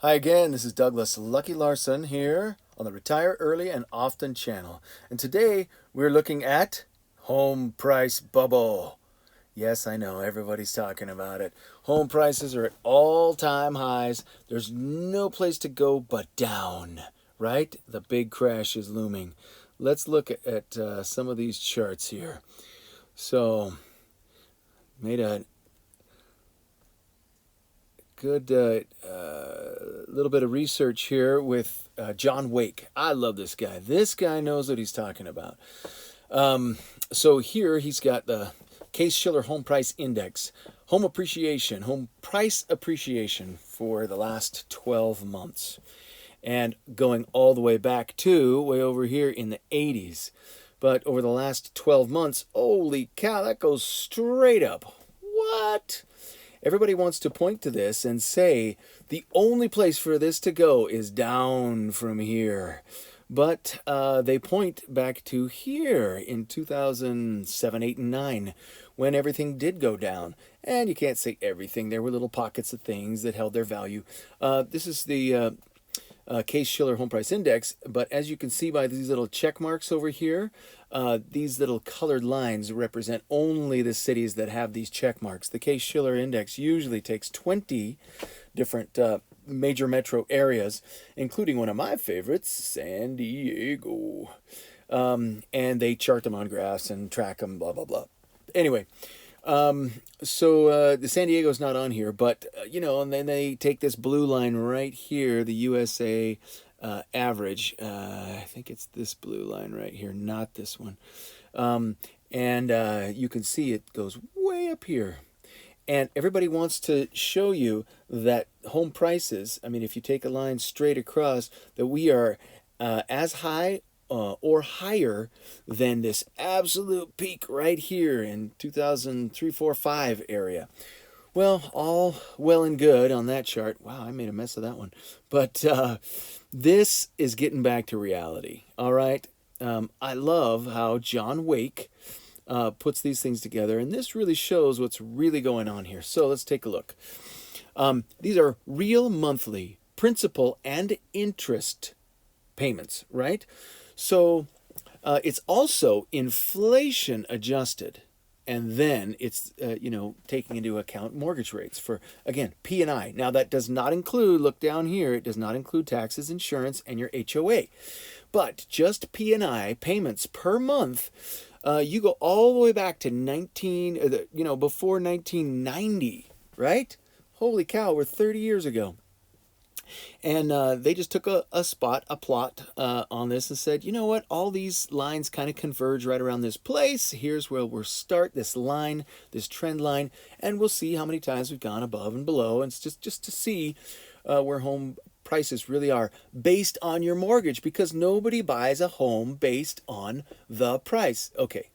Hi again, this is Douglas Lucky Larson here on the Retire Early and Often channel. And today we're looking at home price bubble. Yes, I know, everybody's talking about it. Home prices are at all-time highs. There's no place to go but down, right? The big crash is looming. Let's look at some of these charts here. So, made a good little bit of research here with John Wake. I love this guy. This guy knows what he's talking about. So here he's got the Case-Shiller Home Price Index, home price appreciation for the last 12 months. And going all the way back to way over here in the 80s. But over the last 12 months, holy cow, that goes straight up. What? Everybody wants to point to this and say the only place for this to go is down from here. But they point back to here in 2007, 8, and 9 when everything did go down. And you can't say everything. There were little pockets of things that held their value. This is the Case-Shiller Home Price Index, but as you can see by these little check marks over here, these little colored lines represent only the cities that have these check marks. The Case-Shiller Index usually takes 20 different major metro areas, including one of my favorites, San Diego. And they chart them on graphs and track them, blah, blah, blah. Anyway, so the San Diego's not on here, but and then they take this blue line right here, the USA average. I think it's this blue line right here, not this one. And you can see it goes way up here. And everybody wants to show you that home prices, I mean, if you take a line straight across, that we are as high or higher than this absolute peak right here in 2003, 4, 5 area. Well, all well and good on that chart. Wow, I made a mess of that one. But this is getting back to reality, all right? I love how John Wake puts these things together, and this really shows what's really going on here. So let's take a look. These are real monthly principal and interest payments, right? So it's also inflation adjusted, and then it's taking into account mortgage rates for, again, P&I. Now that does not include, look down here, it does not include taxes, insurance, and your HOA, but just P&I payments per month. You go all the way back to before 1990, right? Holy cow, we're 30 years ago. And they just took a plot on this and said, you know what, all these lines kind of converge right around this place. Here's where we'll start this line, this trend line, and we'll see how many times we've gone above and below. And it's just to see where home prices really are based on your mortgage, because nobody buys a home based on the price. Okay.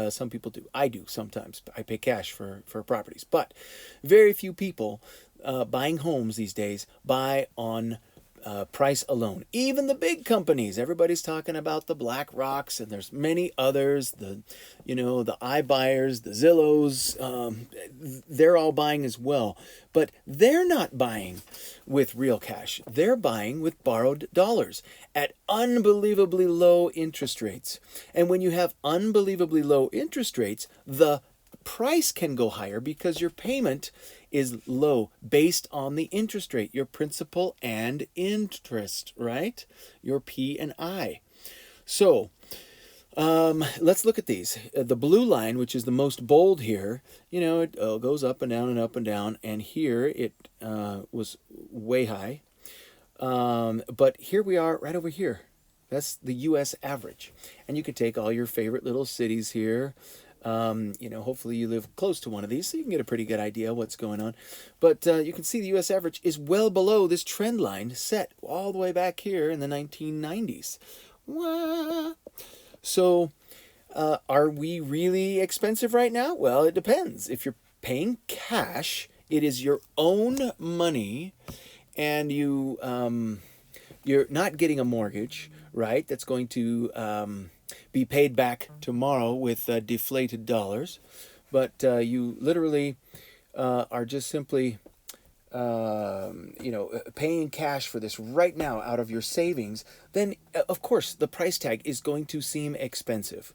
Some people do. I do sometimes. I pay cash for properties. But very few people buying homes these days buy on price alone. Even the big companies. Everybody's talking about the Black Rocks, and there's many others. The iBuyers, the Zillows. They're all buying as well. But they're not buying with real cash. They're buying with borrowed dollars at unbelievably low interest rates. And when you have unbelievably low interest rates, the price can go higher because your payment is low based on the interest rate, your principal and interest, right? Your P and I. So let's look at these. The blue line, which is the most bold here, it goes up and down and up and down. And here it was way high. But here we are right over here. That's the U.S. average. And you could take all your favorite little cities here. Hopefully you live close to one of these so you can get a pretty good idea what's going on. But you can see the U.S. average is well below this trend line set all the way back here in the 1990s. Wah. So are we really expensive right now? Well, it depends. If you're paying cash, it is your own money, and you're not getting a mortgage, right? That's going to be paid back tomorrow with deflated dollars. But you literally are just simply paying cash for this right now out of your savings, then of course the price tag is going to seem expensive.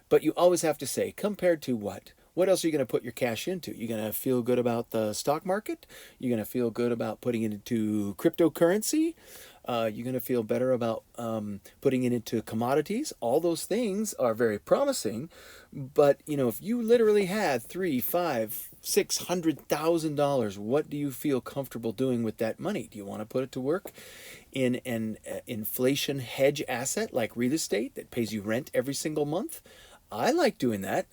But you always have to say, compared to what? What else are you going to put your cash into? You're going to feel good about the stock market? You're going to feel good about putting it into cryptocurrency? You're going to feel better about putting it into commodities. All those things are very promising, but if you literally had $3, $5, $600,000, what do you feel comfortable doing with that money? Do you want to put it to work in an inflation hedge asset like real estate that pays you rent every single month? I like doing that.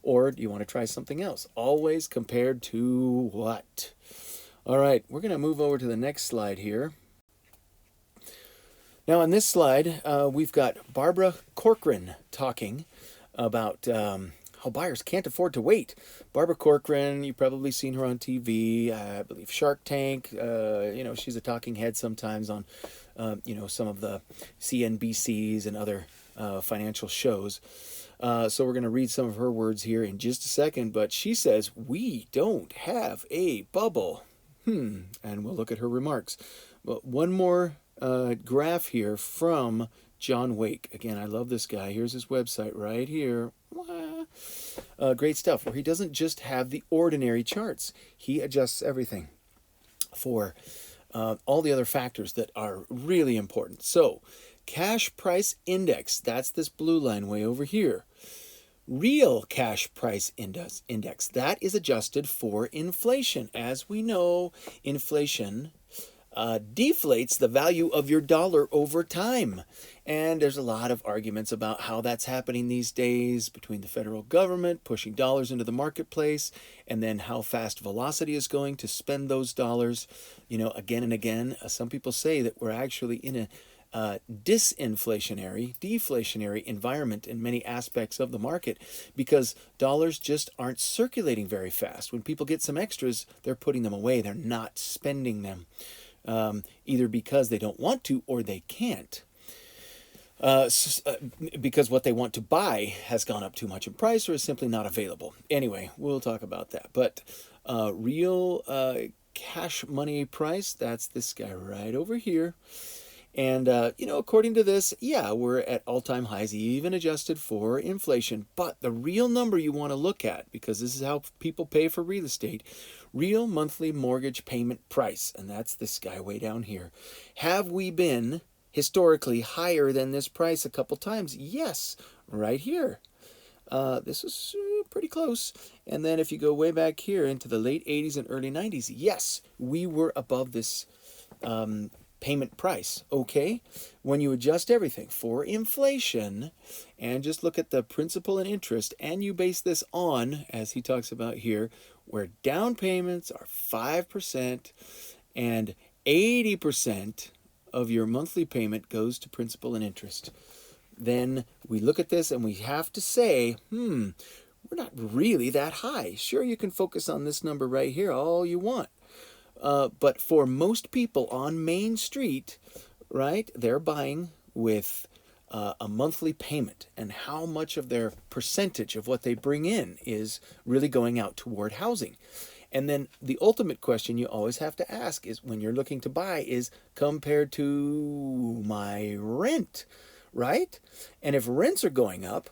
Or do you want to try something else? Always compared to what? All right, we're going to move over to the next slide here. Now, on this slide, we've got Barbara Corcoran talking about how buyers can't afford to wait. Barbara Corcoran, you've probably seen her on TV, I believe Shark Tank. She's a talking head sometimes on, some of the CNBCs and other financial shows. So we're going to read some of her words here in just a second, but she says, we don't have a bubble. And we'll look at her remarks. But one more graph here from John Wake. Again, I love this guy. Here's his website right here. Great stuff, where he doesn't just have the ordinary charts. He adjusts everything for all the other factors that are really important. So, cash price index, that's this blue line way over here. Real cash price index, that is adjusted for inflation. As we know, inflation deflates the value of your dollar over time. And there's a lot of arguments about how that's happening these days between the federal government pushing dollars into the marketplace and then how fast velocity is going to spend those dollars, again and again. Some people say that we're actually in a deflationary environment in many aspects of the market because dollars just aren't circulating very fast. When people get some extras, they're putting them away. They're not spending them, either because they don't want to or they can't. Because what they want to buy has gone up too much in price or is simply not available. Anyway, we'll talk about that. But real cash money price, that's this guy right over here. And, according to this, we're at all-time highs, even adjusted for inflation. But the real number you want to look at, because this is how people pay for real estate, real monthly mortgage payment price, and that's this guy way down here. Have we been historically higher than this price a couple times? Yes, right here. This is pretty close. And then if you go way back here into the late 80s and early 90s, yes, we were above this payment price. Okay, when you adjust everything for inflation and just look at the principal and interest, and you base this on, as he talks about here, where down payments are 5% and 80% of your monthly payment goes to principal and interest, then we look at this and we have to say, we're not really that high. Sure, you can focus on this number right here all you want. But for most people on Main Street, right, they're buying with a monthly payment, and how much of their percentage of what they bring in is really going out toward housing. And then the ultimate question you always have to ask is, when you're looking to buy, is compared to my rent, right? And if rents are going up,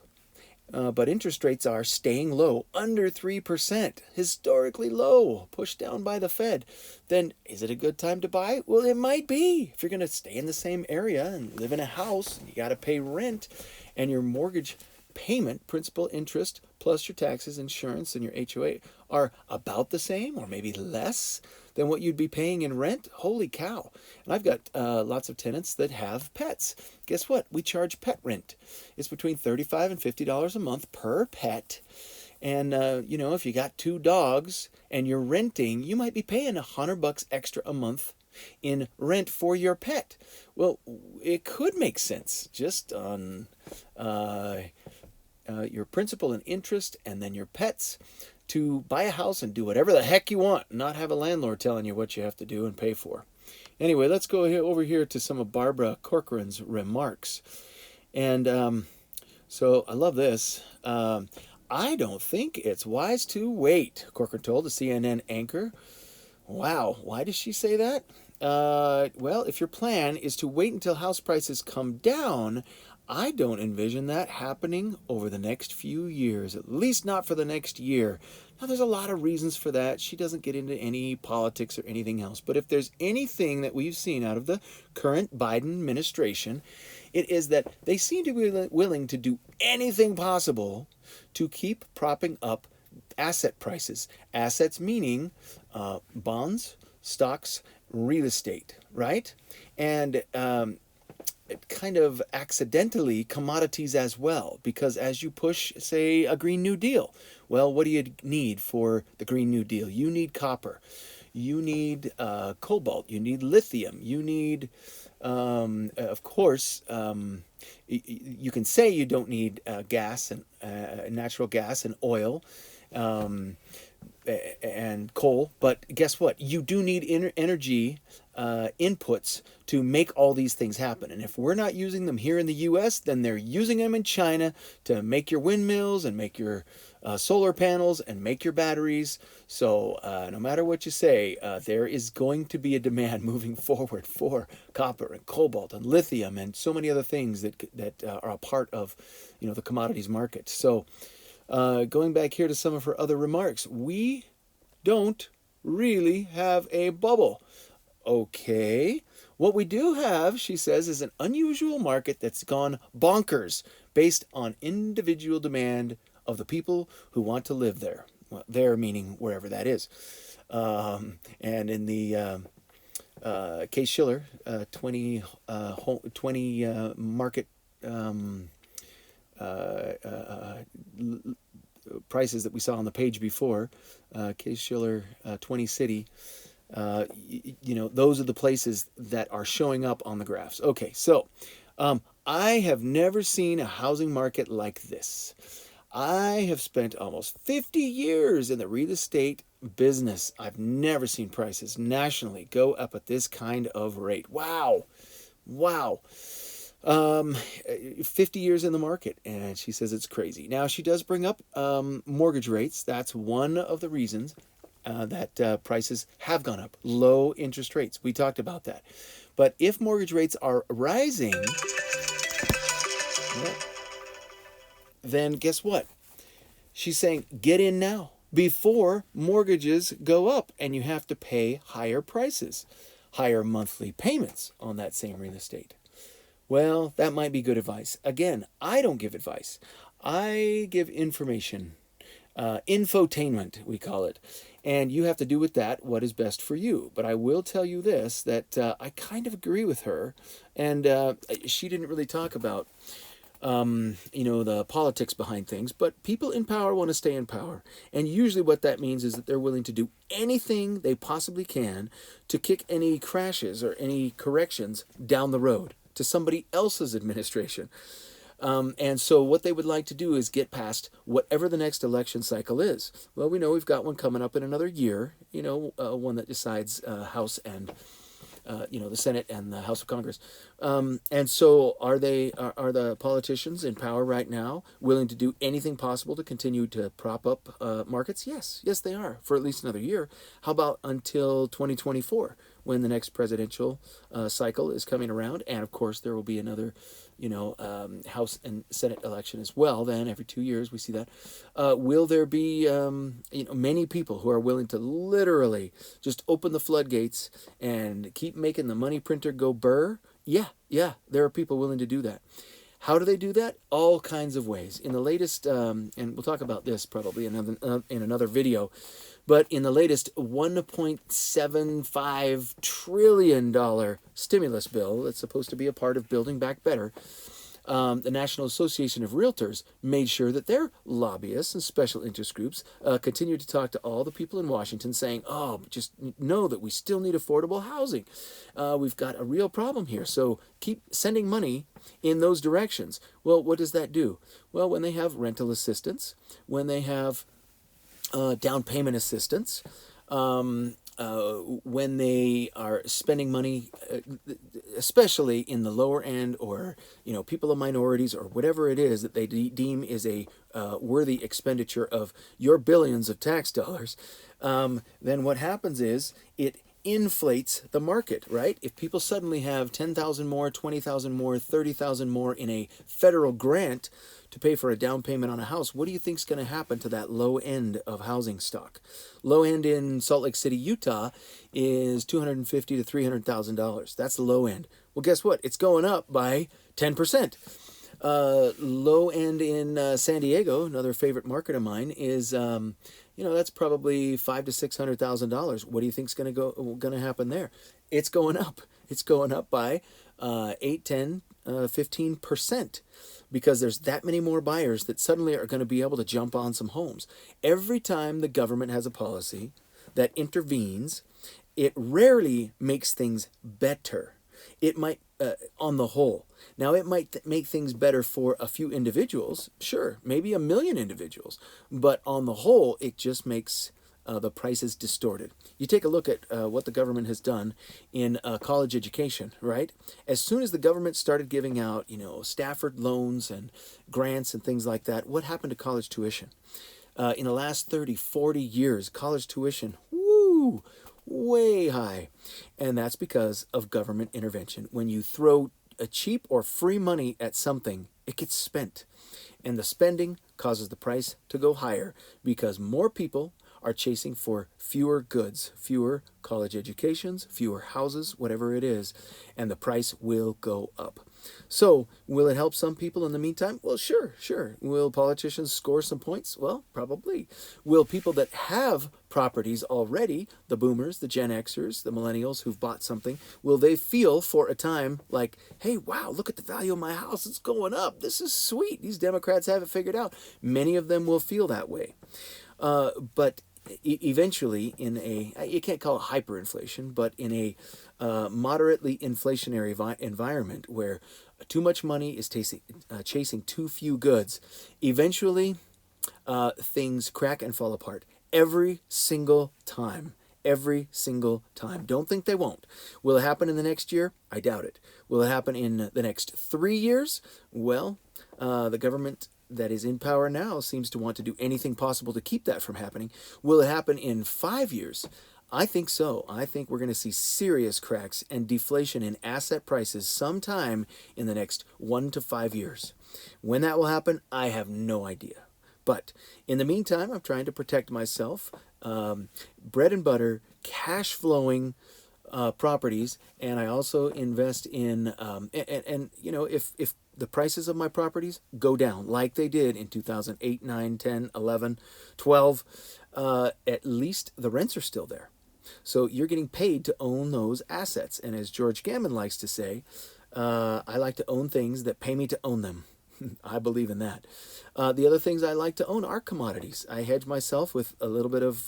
but interest rates are staying low, under 3%, historically low, pushed down by the Fed, then is it a good time to buy? Well, it might be. If you're going to stay in the same area and live in a house, you got to pay rent, and your mortgage payment, principal, interest, plus your taxes, insurance, and your HOA are about the same or maybe less than what you'd be paying in rent. Holy cow. And I've got lots of tenants that have pets. Guess what? We charge pet rent. It's between $35 and $50 a month per pet. And, if you got 2 dogs and you're renting, you might be paying $100 extra a month in rent for your pet. Well, it could make sense just on your principal and interest and then your pets to buy a house and do whatever the heck you want, not have a landlord telling you what you have to do and pay for. Anyway, let's go over here to some of Barbara Corcoran's remarks. And so I love this. I don't think it's wise to wait, Corcoran told the CNN anchor. Wow, why does she say that? Well, if your plan is to wait until house prices come down, I don't envision that happening over the next few years, at least not for the next year. Now, there's a lot of reasons for that. She doesn't get into any politics or anything else. But if there's anything that we've seen out of the current Biden administration, it is that they seem to be willing to do anything possible to keep propping up asset prices. Assets meaning bonds, stocks, real estate, right? And kind of accidentally commodities as well, because as you push, say, a Green New Deal, well, what do you need for the Green New Deal? You need copper, you need cobalt, you need lithium, you need, of course, you can say you don't need gas and natural gas and oil. And coal, but guess what? You do need energy inputs to make all these things happen. And if we're not using them here in the US, then they're using them in China to make your windmills and make your solar panels and make your batteries. So no matter what you say, there is going to be a demand moving forward for copper and cobalt and lithium and so many other things that are a part of, the commodities market. So going back here to some of her other remarks, we don't really have a bubble. Okay. What we do have, she says, is an unusual market that's gone bonkers based on individual demand of the people who want to live there. Well, there meaning wherever that is. And in the Case Shiller 20 market prices that we saw on the page before, Case Shiller 20 City, those are the places that are showing up on the graphs. Okay, so I have never seen a housing market like this. I have spent almost 50 years in the real estate business. I've never seen prices nationally go up at this kind of rate. Wow. 50 years in the market, and she says it's crazy. Now, she does bring up mortgage rates. That's one of the reasons that prices have gone up. Low interest rates. We talked about that. But if mortgage rates are rising, well, then guess what? She's saying get in now before mortgages go up and you have to pay higher prices, higher monthly payments on that same real estate. Well, that might be good advice. Again, I don't give advice. I give information. Infotainment, we call it. And you have to do with that what is best for you. But I will tell you this, that I kind of agree with her. And she didn't really talk about, the politics behind things. But people in power want to stay in power. And usually what that means is that they're willing to do anything they possibly can to kick any crashes or any corrections down the road to somebody else's administration. And so what they would like to do is get past whatever the next election cycle is. Well, we know we've got one coming up in another year, one that decides House and, the Senate and the House of Congress. And so are the politicians in power right now willing to do anything possible to continue to prop up markets? Yes, they are, for at least another year. How about until 2024? When the next presidential cycle is coming around, and of course there will be another, House and Senate election as well. Then every 2 years we see that. Will there be, many people who are willing to literally just open the floodgates and keep making the money printer go burr? Yeah, there are people willing to do that. How do they do that? All kinds of ways. In the latest, and we'll talk about this probably in another video, but in the latest $1.75 trillion stimulus bill that's supposed to be a part of Building Back Better, the National Association of Realtors made sure that their lobbyists and special interest groups continue to talk to all the people in Washington saying, just know that we still need affordable housing. We've got a real problem here, so keep sending money in those directions. Well, what does that do? Well, when they have rental assistance, when they have down payment assistance, when they are spending money, especially in the lower end, or people of minorities, or whatever it is that they deem is a worthy expenditure of your billions of tax dollars, then what happens is it inflates the market, right? If people suddenly have 10,000 more, 20,000 more, 30,000 more in a federal grant to pay for a down payment on a house, what do you think is going to happen to that low end of housing stock? Low end in Salt Lake City, Utah is $250,000 to $300,000. That's the low end. Well, guess what? It's going up by 10%. Low end in San Diego, another favorite market of mine, is that's probably $500,000 to $600,000. What do you think's going to happen there? It's going up. It's going up by 8, 10, 15%, because there's that many more buyers that suddenly are going to be able to jump on some homes. Every time the government has a policy that intervenes, it rarely makes things better. It might, on the whole. Now, it might make things better for a few individuals, sure, maybe 1 million individuals, but on the whole, it just makes the prices distorted. You take a look at what the government has done in college education, right? As soon as the government started giving out, Stafford loans and grants and things like that, what happened to college tuition? In the last 30, 40 years, college tuition, woo, way high. And that's because of government intervention. When you throw a cheap or free money at something, it gets spent. And the spending causes the price to go higher because more people are chasing for fewer goods, fewer college educations, fewer houses, whatever it is, and the price will go up. So, will it help some people in the meantime? Well, sure. Will politicians score some points? Well, probably. Will people that have properties already, the boomers, the Gen Xers, the millennials who've bought something, will they feel for a time like, hey, wow, look at the value of my house, it's going up, this is sweet, these Democrats have it figured out? Many of them will feel that way. But eventually, in you can't call it hyperinflation, but in a moderately inflationary environment where too much money is chasing too few goods, eventually things crack and fall apart every single time. Every single time. Don't think they won't. Will it happen in the next year? I doubt it. Will it happen in the next 3 years? Well, the government that is in power now seems to want to do anything possible to keep that from happening. Will it happen in 5 years? I think so. I think we're going to see serious cracks and deflation in asset prices sometime in the next 1 to 5 years. When that will happen, I have no idea. But in the meantime, I'm trying to protect myself. Bread and butter, cash flowing properties, and I also invest in if the prices of my properties go down like they did in 2008, 9, 10, 11, 12, at least the rents are still there. So you're getting paid to own those assets. And as George Gammon likes to say, I like to own things that pay me to own them. I believe in that. The other things I like to own are commodities. I hedge myself with a little bit of,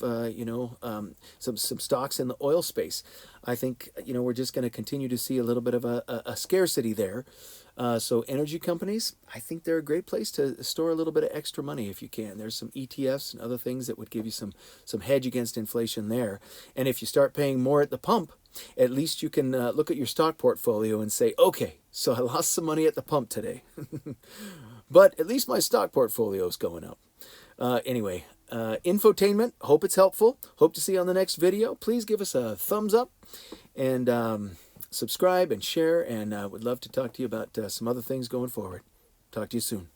some stocks in the oil space. I think, we're just going to continue to see a little bit of a scarcity there. So energy companies, I think they're a great place to store a little bit of extra money if you can. There's some ETFs and other things that would give you some hedge against inflation there. And if you start paying more at the pump, at least you can look at your stock portfolio and say, okay, so I lost some money at the pump today. But at least my stock portfolio is going up. Anyway, infotainment, hope it's helpful. Hope to see you on the next video. Please give us a thumbs up and subscribe and share, and would love to talk to you about some other things going forward. Talk to you soon.